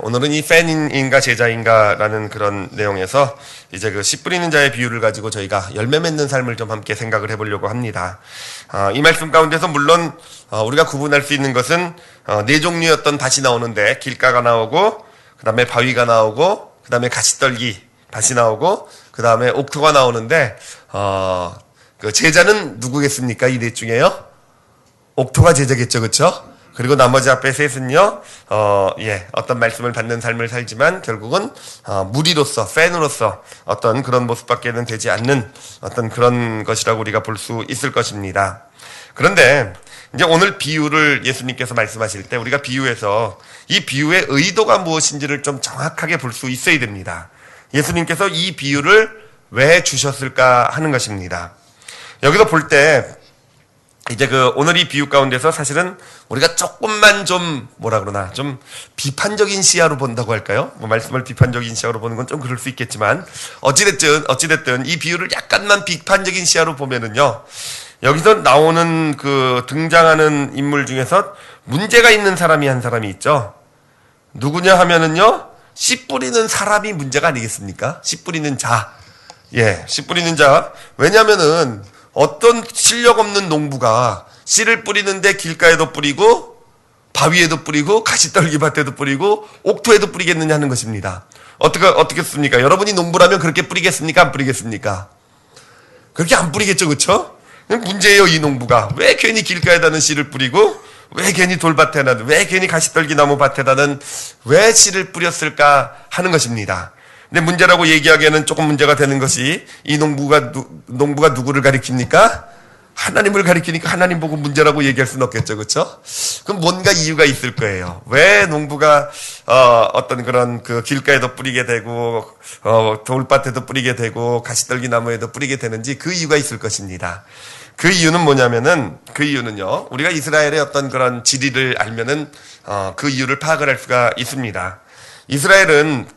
오늘은 이 팬인가 제자인가라는 그런 내용에서 이제 그 씨 뿌리는 자의 비유를 가지고 저희가 열매 맺는 삶을 좀 함께 생각을 해보려고 합니다. 이 말씀 가운데서 물론 우리가 구분할 수 있는 것은 네 종류의 어떤 밭이 나오는데 길가가 나오고 그 다음에 바위가 나오고 그 다음에 가시떨기 밭이 나오고 그 다음에 옥토가 나오는데 그 제자는 누구겠습니까? 이 넷 중에요? 옥토가 제자겠죠, 그렇죠? 그리고 나머지 앞에 셋은요, 어떤 말씀을 받는 삶을 살지만 결국은 무리로서, 팬으로서 어떤 그런 모습밖에는 되지 않는 어떤 그런 것이라고 우리가 볼 수 있을 것입니다. 그런데 이제 오늘 비유를 예수님께서 말씀하실 때 우리가 비유에서 이 비유의 의도가 무엇인지를 좀 정확하게 볼 수 있어야 됩니다. 예수님께서 이 비유를 왜 주셨을까 하는 것입니다. 여기서 볼 때 이제 오늘 이 비유 가운데서 사실은 우리가 조금만 좀 좀 비판적인 시야로 본다고 할까요? 말씀을 비판적인 시야로 보는 건 좀 그럴 수 있겠지만 어찌됐든 이 비유를 약간만 비판적인 시야로 보면은요, 여기서 나오는 등장하는 인물 중에서 문제가 있는 사람이 한 사람이 있죠. 누구냐 하면은요, 씨 뿌리는 사람이 문제가 아니겠습니까? 씨 뿌리는 자. 씨 뿌리는 자. 왜냐면은 어떤 실력 없는 농부가 씨를 뿌리는데 길가에도 뿌리고 바위에도 뿌리고 가시떨기 밭에도 뿌리고 옥토에도 뿌리겠느냐 하는 것입니다. 어떻겠습니까? 여러분이 농부라면 그렇게 뿌리겠습니까? 안 뿌리겠습니까? 그렇게 안 뿌리겠죠, 그렇죠? 문제예요, 이 농부가. 왜 괜히 길가에다는 씨를 뿌리고 왜 괜히 돌밭에다는, 왜 괜히 가시떨기 나무 밭에다는 왜 씨를 뿌렸을까 하는 것입니다. 근데 문제라고 얘기하기에는 조금 문제가 되는 것이 이 농부가 누구를 가리킵니까? 하나님을 가리키니까 하나님 보고 문제라고 얘기할 수는 없겠죠, 그렇죠? 그럼 뭔가 이유가 있을 거예요. 왜 농부가 어떤 그런 길가에도 뿌리게 되고 돌밭에도 뿌리게 되고 가시떨기 나무에도 뿌리게 되는지 그 이유가 있을 것입니다. 그 이유는 뭐냐면은 이유는요, 우리가 이스라엘의 어떤 그런 지리를 알면은 그 이유를 파악을 할 수가 있습니다. 이스라엘은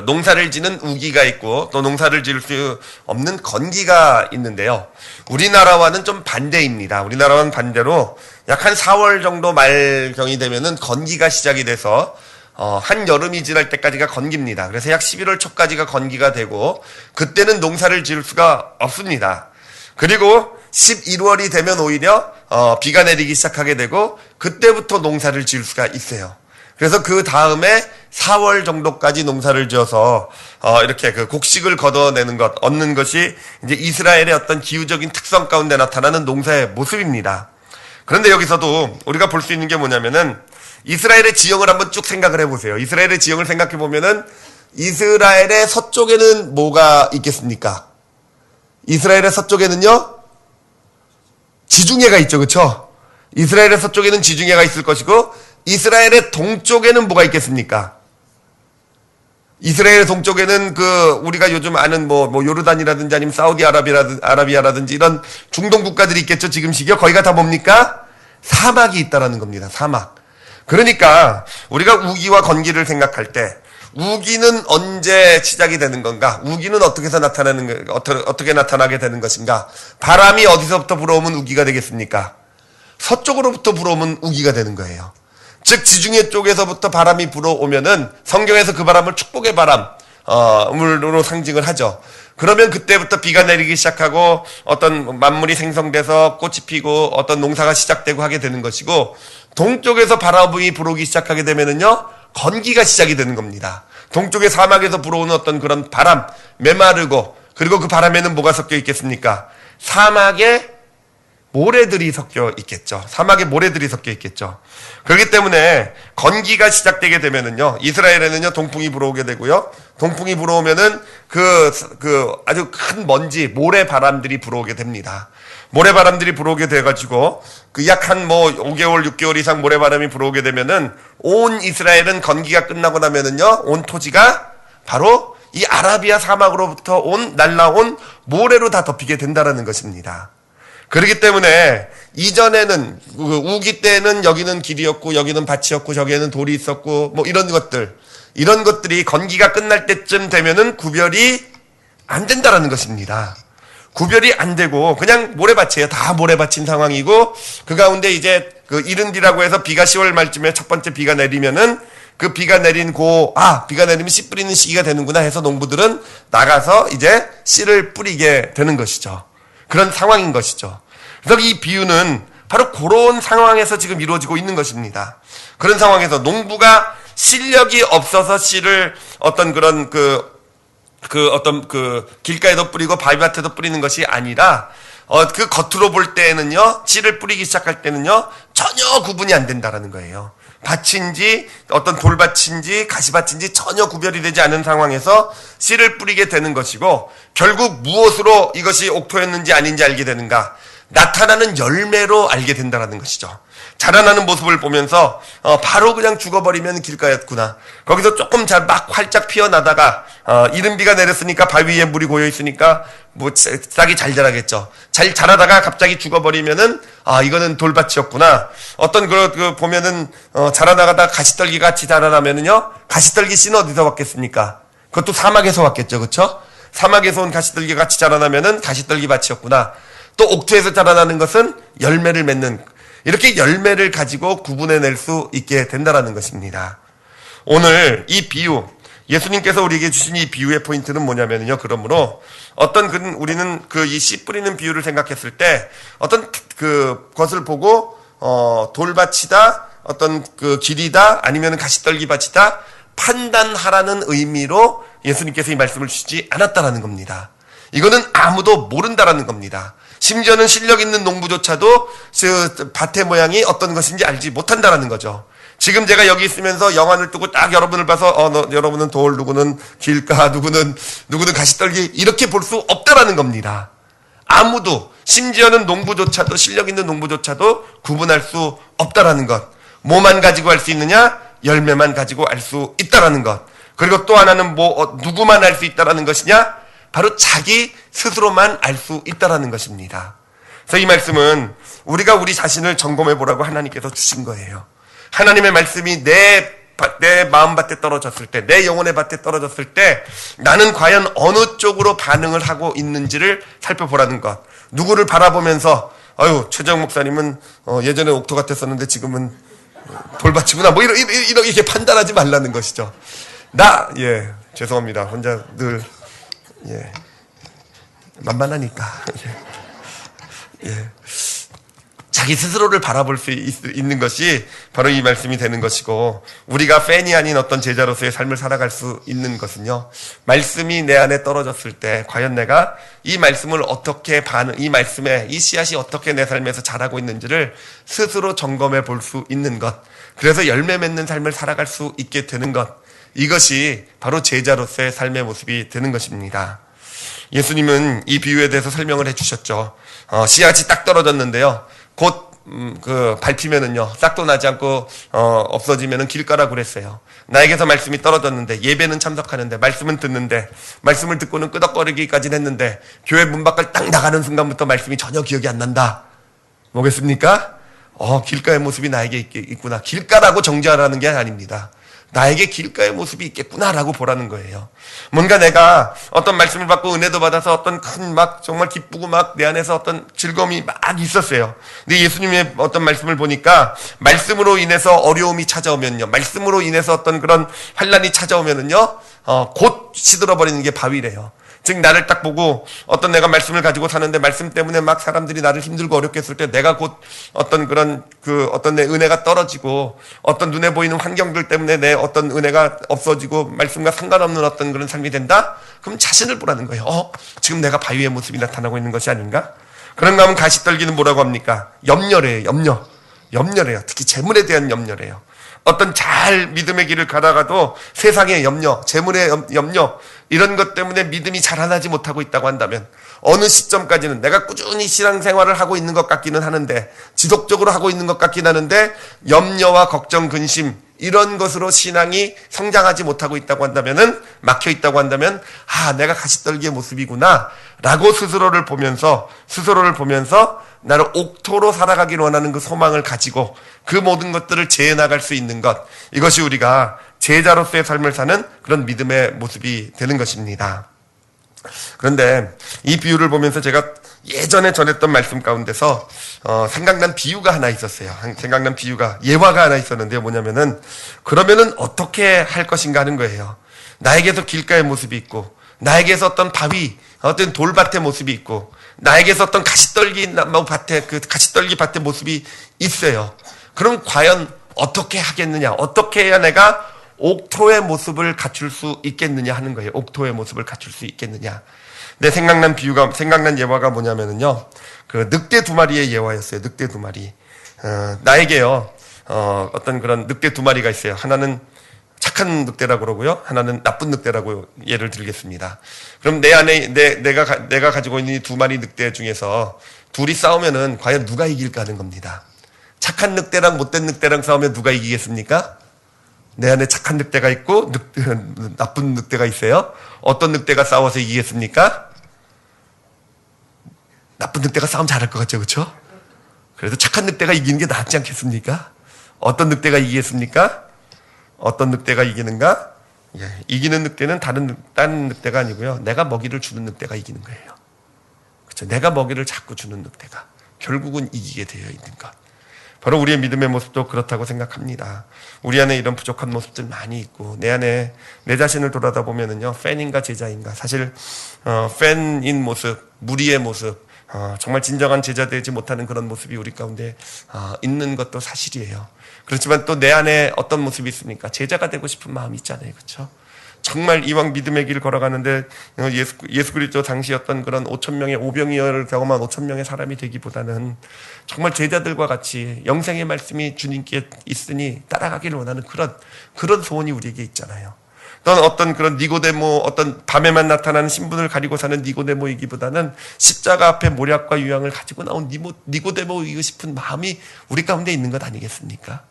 농사를 지는 우기가 있고 또 농사를 지을 수 없는 건기가 있는데요. 우리나라와는 좀 반대입니다. 우리나라와는 반대로 약 한 4월 정도 말경이 되면은 건기가 시작이 돼서 한여름이 지날 때까지가 건기입니다. 그래서 약 11월 초까지가 건기가 되고 그때는 농사를 지을 수가 없습니다. 그리고 11월이 되면 오히려 비가 내리기 시작하게 되고 그때부터 농사를 지을 수가 있어요. 그래서 그 다음에 4월 정도까지 농사를 지어서 이렇게 곡식을 얻는 것이 이제 이스라엘의 어떤 기후적인 특성 가운데 나타나는 농사의 모습입니다. 그런데 여기서도 우리가 볼 수 있는 게 뭐냐면은 이스라엘의 지형을 한번 쭉 생각을 해보세요. 이스라엘의 지형을 생각해 보면은 이스라엘의 서쪽에는 뭐가 있겠습니까? 이스라엘의 서쪽에는요, 지중해가 있죠, 그렇죠? 이스라엘의 서쪽에는 지중해가 있을 것이고 이스라엘의 동쪽에는 뭐가 있겠습니까? 이스라엘의 동쪽에는 우리가 요즘 아는 요르단이라든지 아니면 사우디아라비아라든지 이런 중동 국가들이 있겠죠, 지금 시기에. 거기가 다 뭡니까? 사막이 있다라는 겁니다, 사막. 그러니까 우리가 우기와 건기를 생각할 때 우기는 언제 시작이 되는 건가? 우기는 어떻게 나타나게 되는 것인가? 바람이 어디서부터 불어오면 우기가 되겠습니까? 서쪽으로부터 불어오면 우기가 되는 거예요. 즉 지중해 쪽에서부터 바람이 불어오면은 성경에서 그 바람을 축복의 바람으로 상징을 하죠. 그러면 그때부터 비가 내리기 시작하고 어떤 만물이 생성돼서 꽃이 피고 어떤 농사가 시작되고 하게 되는 것이고, 동쪽에서 바람이 불어오기 시작하게 되면은요, 건기가 시작이 되는 겁니다. 동쪽의 사막에서 불어오는 어떤 그런 바람, 메마르고, 그리고 그 바람에는 뭐가 섞여 있겠습니까? 사막에 모래들이 섞여 있겠죠. 사막에 모래들이 섞여 있겠죠. 그렇기 때문에 건기가 시작되게 되면은요, 이스라엘에는요, 동풍이 불어오게 되고요. 동풍이 불어오면은 아주 큰 먼지, 모래 바람들이 불어오게 됩니다. 모래 바람들이 불어오게 돼가지고 약 한 5개월, 6개월 이상 모래 바람이 불어오게 되면은 온 이스라엘은 건기가 끝나고 나면은요, 온 토지가 바로 이 아라비아 사막으로부터 날라온 모래로 다 덮이게 된다라는 것입니다. 그렇기 때문에 이전에는 우기 때는 여기는 길이었고 여기는 밭이었고 저기에는 돌이 있었고 이런 것들이 건기가 끝날 때쯤 되면은 구별이 안 된다라는 것입니다. 구별이 안 되고 그냥 모래밭이에요. 다 모래밭인 상황이고 그 가운데 이제 이른디라고 해서 비가 10월 말쯤에 첫 번째 비가 내리면은 그 비가 내린 비가 내리면 씨 뿌리는 시기가 되는구나 해서 농부들은 나가서 이제 씨를 뿌리게 되는 것이죠. 그런 상황인 것이죠. 그래서 이 비유는 바로 그런 상황에서 지금 이루어지고 있는 것입니다. 그런 상황에서 농부가 실력이 없어서 씨를 어떤 그런 어떤 길가에도 뿌리고 바위밭에도 뿌리는 것이 아니라 그 겉으로 볼 때에는요, 씨를 뿌리기 시작할 때는요, 전혀 구분이 안 된다라는 거예요. 밭인지 어떤 돌밭인지 가시밭인지 전혀 구별이 되지 않은 상황에서 씨를 뿌리게 되는 것이고, 결국 무엇으로 이것이 옥토였는지 아닌지 알게 되는가? 나타나는 열매로 알게 된다라는 것이죠. 자라나는 모습을 보면서 바로 그냥 죽어버리면 길가였구나. 거기서 조금 막 활짝 피어나다가 이른 비가 내렸으니까 바위 위에 물이 고여 있으니까 뭐 싹이 잘 자라겠죠. 잘 자라다가 갑자기 죽어버리면은 이거는 돌밭이었구나. 어떤 보면은 자라나가다 가시떨기 같이 자라나면은요, 가시떨기 씨는 어디서 왔겠습니까? 그것도 사막에서 왔겠죠, 그렇죠? 사막에서 온 가시떨기 같이 자라나면은 가시떨기 밭이었구나. 또 옥토에서 자라나는 것은 열매를 맺는, 이렇게 열매를 가지고 구분해낼 수 있게 된다는 것입니다. 오늘 이 비유, 예수님께서 우리에게 주신 이 비유의 포인트는 뭐냐면요, 그러므로 우리는 이 씨 뿌리는 비유를 생각했을 때 어떤 것을 보고 돌밭이다, 어떤 길이다, 아니면 가시떨기 밭이다 판단하라는 의미로 예수님께서 이 말씀을 주시지 않았다라는 겁니다. 이거는 아무도 모른다라는 겁니다. 심지어는 실력 있는 농부조차도 밭의 모양이 어떤 것인지 알지 못한다라는 거죠. 지금 제가 여기 있으면서 영안을 뜨고 딱 여러분을 봐서 여러분은 돌, 누구는 길가, 누구는 가시떨기, 이렇게 볼 수 없다라는 겁니다. 아무도, 심지어는 농부조차도, 실력 있는 농부조차도 구분할 수 없다라는 것. 뭐만 가지고 알 수 있느냐? 열매만 가지고 알 수 있다라는 것. 그리고 또 하나는 누구만 알 수 있다라는 것이냐? 바로 자기 스스로만 알 수 있다라는 것입니다. 그래서 이 말씀은 우리가 우리 자신을 점검해 보라고 하나님께서 주신 거예요. 하나님의 말씀이 내 마음밭에 떨어졌을 때, 내 영혼의 밭에 떨어졌을 때 나는 과연 어느 쪽으로 반응을 하고 있는지를 살펴보라는 것. 누구를 바라보면서 최정 목사님은 예전에 옥토 같았었는데 지금은 돌밭이구나, 뭐 이렇게 판단하지 말라는 것이죠. 죄송합니다. 혼자 늘 만만하니까. 자기 스스로를 바라볼 수 있는 것이 바로 이 말씀이 되는 것이고, 우리가 팬이 아닌 어떤 제자로서의 삶을 살아갈 수 있는 것은요, 말씀이 내 안에 떨어졌을 때 과연 내가 이 말씀을 이 말씀에 이 씨앗이 어떻게 내 삶에서 자라고 있는지를 스스로 점검해 볼 수 있는 것, 그래서 열매 맺는 삶을 살아갈 수 있게 되는 것, 이것이 바로 제자로서의 삶의 모습이 되는 것입니다. 예수님은 이 비유에 대해서 설명을 해주셨죠. 씨앗이 딱 떨어졌는데요, 곧 밟히면은요, 싹도 나지 않고 없어지면은 길가라고 그랬어요. 나에게서 말씀이 떨어졌는데, 예배는 참석하는데, 말씀은 듣는데, 말씀을 듣고는 끄덕거리기까지는 했는데, 교회 문 밖을 딱 나가는 순간부터 말씀이 전혀 기억이 안 난다. 뭐겠습니까? 길가의 모습이 나에게 있구나. 길가라고 정죄하라는 게 아닙니다. 나에게 길가의 모습이 있겠구나라고 보라는 거예요. 뭔가 내가 어떤 말씀을 받고 은혜도 받아서 어떤 정말 기쁘고 내 안에서 어떤 즐거움이 막 있었어요. 근데 예수님의 어떤 말씀을 보니까, 말씀으로 인해서 어려움이 찾아오면요, 말씀으로 인해서 어떤 그런 환란이 찾아오면은요, 곧 시들어버리는 게 바위래요. 즉, 나를 딱 보고 어떤 내가 말씀을 가지고 사는데 말씀 때문에 막 사람들이 나를 힘들고 어렵게 했을 때 내가 곧 어떤 어떤 내 은혜가 떨어지고, 어떤 눈에 보이는 환경들 때문에 내 어떤 은혜가 없어지고 말씀과 상관없는 어떤 그런 삶이 된다? 그럼 자신을 보라는 거예요. 지금 내가 바위의 모습이 나타나고 있는 것이 아닌가? 그런가 하면 가시떨기는 뭐라고 합니까? 염려래요. 염려래요. 특히 재물에 대한 염려래요. 어떤 잘 믿음의 길을 가다가도 세상의 염려, 재물의 염려, 이런 것 때문에 믿음이 자라나지 못하고 있다고 한다면, 어느 시점까지는 내가 꾸준히 신앙생활을 하고 있는 것 같기는 하는데, 지속적으로 하고 있는 것 같긴 하는데, 염려와 걱정, 근심, 이런 것으로 신앙이 성장하지 못하고 있다고 한다면은, 막혀 있다고 한다면, 내가 가시떨기의 모습이구나 라고 스스로를 보면서 나를 옥토로 살아가기를 원하는 그 소망을 가지고 그 모든 것들을 재해나갈 수 있는 것, 이것이 우리가 제자로서의 삶을 사는 그런 믿음의 모습이 되는 것입니다. 그런데 이 비유를 보면서 제가 예전에 전했던 말씀 가운데서 생각난 비유가 하나 있었어요. 생각난 비유가, 예화가 하나 있었는데요. 뭐냐면은, 그러면은 어떻게 할 것인가 하는 거예요. 나에게서 길가의 모습이 있고, 나에게서 어떤 바위, 어떤 돌밭의 모습이 있고, 나에게서 어떤 가시떨기 밭에, 그 가시떨기 밭의 모습이 있어요. 그럼 과연 어떻게 하겠느냐? 어떻게 해야 내가 옥토의 모습을 갖출 수 있겠느냐 하는 거예요. 옥토의 모습을 갖출 수 있겠느냐. 내 생각난 예화가 뭐냐면은요, 그 늑대 두 마리의 예화였어요. 늑대 두 마리. 나에게요, 어떤 그런 늑대 두 마리가 있어요. 하나는 착한 늑대라고 그러고요. 하나는 나쁜 늑대라고 예를 들겠습니다. 그럼 내 안에, 내가 가지고 있는 이 두 마리 늑대 중에서 둘이 싸우면은 과연 누가 이길까 하는 겁니다. 착한 늑대랑 못된 늑대랑 싸우면 누가 이기겠습니까? 내 안에 착한 늑대가 있고 나쁜 늑대가 있어요. 어떤 늑대가 싸워서 이기겠습니까? 나쁜 늑대가 싸움 잘할 것 같죠, 그렇죠? 그래도 착한 늑대가 이기는 게 낫지 않겠습니까? 어떤 늑대가 이기겠습니까? 어떤 늑대가 이기는가? 예, 이기는 늑대는 다른 늑대가 아니고요. 내가 먹이를 주는 늑대가 이기는 거예요. 그렇죠? 내가 먹이를 자꾸 주는 늑대가 결국은 이기게 되어 있는 것. 바로 우리의 믿음의 모습도 그렇다고 생각합니다. 우리 안에 이런 부족한 모습들 많이 있고, 내 안에 내 자신을 돌아다 보면은요, 팬인가 제자인가. 사실 팬인 모습, 무리의 모습, 정말 진정한 제자 되지 못하는 그런 모습이 우리 가운데 있는 것도 사실이에요. 그렇지만 또 내 안에 어떤 모습이 있습니까? 제자가 되고 싶은 마음이 있잖아요, 그렇죠? 정말 이왕 믿음의 길 걸어가는데 예수 그리스도 당시였던 그런 5,000명의 오병이어를 경험한 5,000명의 사람이 되기보다는 정말 제자들과 같이 영생의 말씀이 주님께 있으니 따라가기를 원하는 그런 소원이 우리에게 있잖아요. 또는 어떤 그런 니고데모, 어떤 밤에만 나타나는 신분을 가리고 사는 니고데모이기보다는 십자가 앞에 모략과 유황을 가지고 나온 니고데모이고 싶은 마음이 우리 가운데 있는 것 아니겠습니까?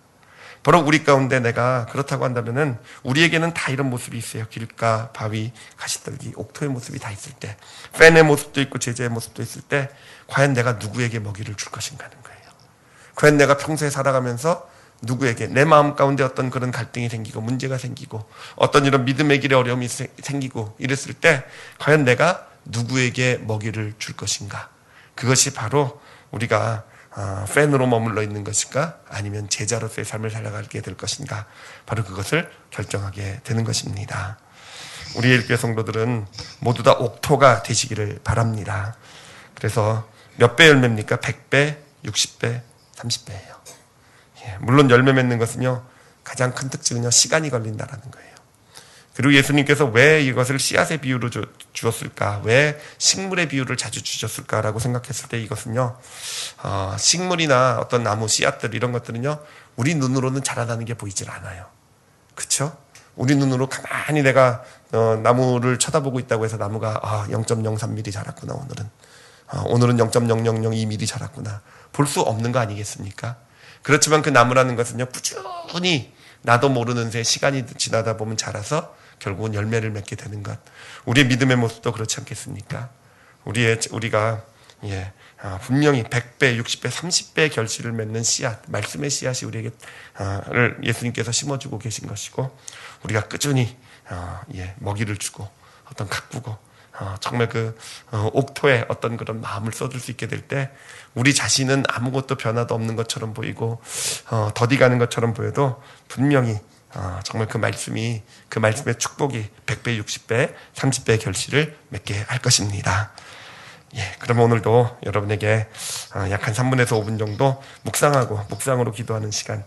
바로 우리 가운데 내가 그렇다고 한다면은 우리에게는 다 이런 모습이 있어요. 길가, 바위, 가시떨기, 옥토의 모습이 다 있을 때, 팬의 모습도 있고 제자의 모습도 있을 때, 과연 내가 누구에게 먹이를 줄 것인가 하는 거예요. 과연 내가 평소에 살아가면서 누구에게, 내 마음 가운데 어떤 그런 갈등이 생기고 문제가 생기고 어떤 이런 믿음의 길에 어려움이 생기고 이랬을 때 과연 내가 누구에게 먹이를 줄 것인가. 그것이 바로 우리가 팬으로 머물러 있는 것인가 아니면 제자로서의 삶을 살아가게 될 것인가, 바로 그것을 결정하게 되는 것입니다. 우리의 교회 성도들은 모두 다 옥토가 되시기를 바랍니다. 그래서 몇 배 열매입니까? 100배, 60배, 30배예요. 물론 열매 맺는 것은요, 가장 큰 특징은요, 시간이 걸린다라는 거예요. 그리고 예수님께서 왜 이것을 씨앗의 비유로 주었을까? 왜 식물의 비유를 자주 주셨을까라고 생각했을 때 이것은요, 식물이나 어떤 나무 씨앗들 이런 것들은요, 우리 눈으로는 자라나는 게 보이질 않아요. 그렇죠? 우리 눈으로 가만히 내가 나무를 쳐다보고 있다고 해서 나무가 0.03mm 자랐구나, 오늘은 0.0002mm 자랐구나, 볼 수 없는 거 아니겠습니까? 그렇지만 그 나무라는 것은요, 꾸준히 나도 모르는 새 시간이 지나다 보면 자라서 결국은 열매를 맺게 되는 것. 우리의 믿음의 모습도 그렇지 않겠습니까? 우리가 분명히 100배, 60배, 30배 결실을 맺는 씨앗, 말씀의 씨앗이 우리에게 예수님께서 심어주고 계신 것이고, 우리가 꾸준히 먹이를 주고 어떤 가꾸고 정말 그 옥토에 어떤 그런 마음을 쏟을 수 있게 될 때 우리 자신은 아무것도 변화도 없는 것처럼 보이고 더디가는 것처럼 보여도 분명히 정말 그 말씀의 축복이 100배, 60배, 30배의 결실을 맺게 할 것입니다. 그러면 오늘도 여러분에게 약 한 3분에서 5분 정도 묵상으로 기도하는 시간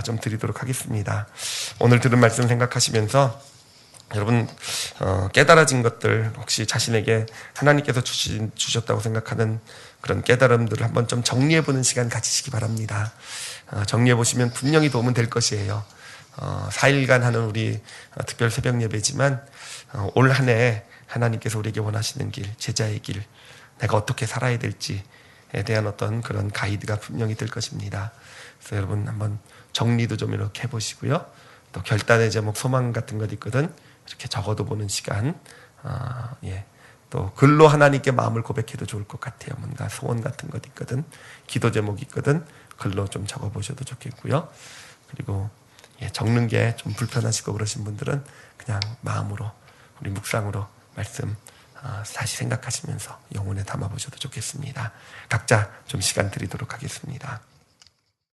좀 드리도록 하겠습니다. 오늘 들은 말씀 생각하시면서 여러분 깨달아진 것들, 혹시 자신에게 하나님께서 주셨다고 생각하는 그런 깨달음들을 한번 좀 정리해보는 시간 가지시기 바랍니다. 정리해보시면 분명히 도움은 될 것이에요. 4일간 하는 우리 특별 새벽 예배지만 올 한 해 하나님께서 우리에게 원하시는 길, 제자의 길, 내가 어떻게 살아야 될지에 대한 어떤 그런 가이드가 분명히 될 것입니다. 그래서 여러분 한번 정리도 좀 이렇게 해보시고요. 또 결단의 제목, 소망 같은 것 있거든, 이렇게 적어도 보는 시간, 또 글로 하나님께 마음을 고백해도 좋을 것 같아요. 뭔가 소원 같은 것 있거든, 기도 제목이 있거든, 글로 좀 적어보셔도 좋겠고요. 그리고 적는 게 좀 불편하시고 그러신 분들은 그냥 마음으로, 우리 묵상으로 말씀 다시 생각하시면서 영혼에 담아보셔도 좋겠습니다. 각자 좀 시간 드리도록 하겠습니다.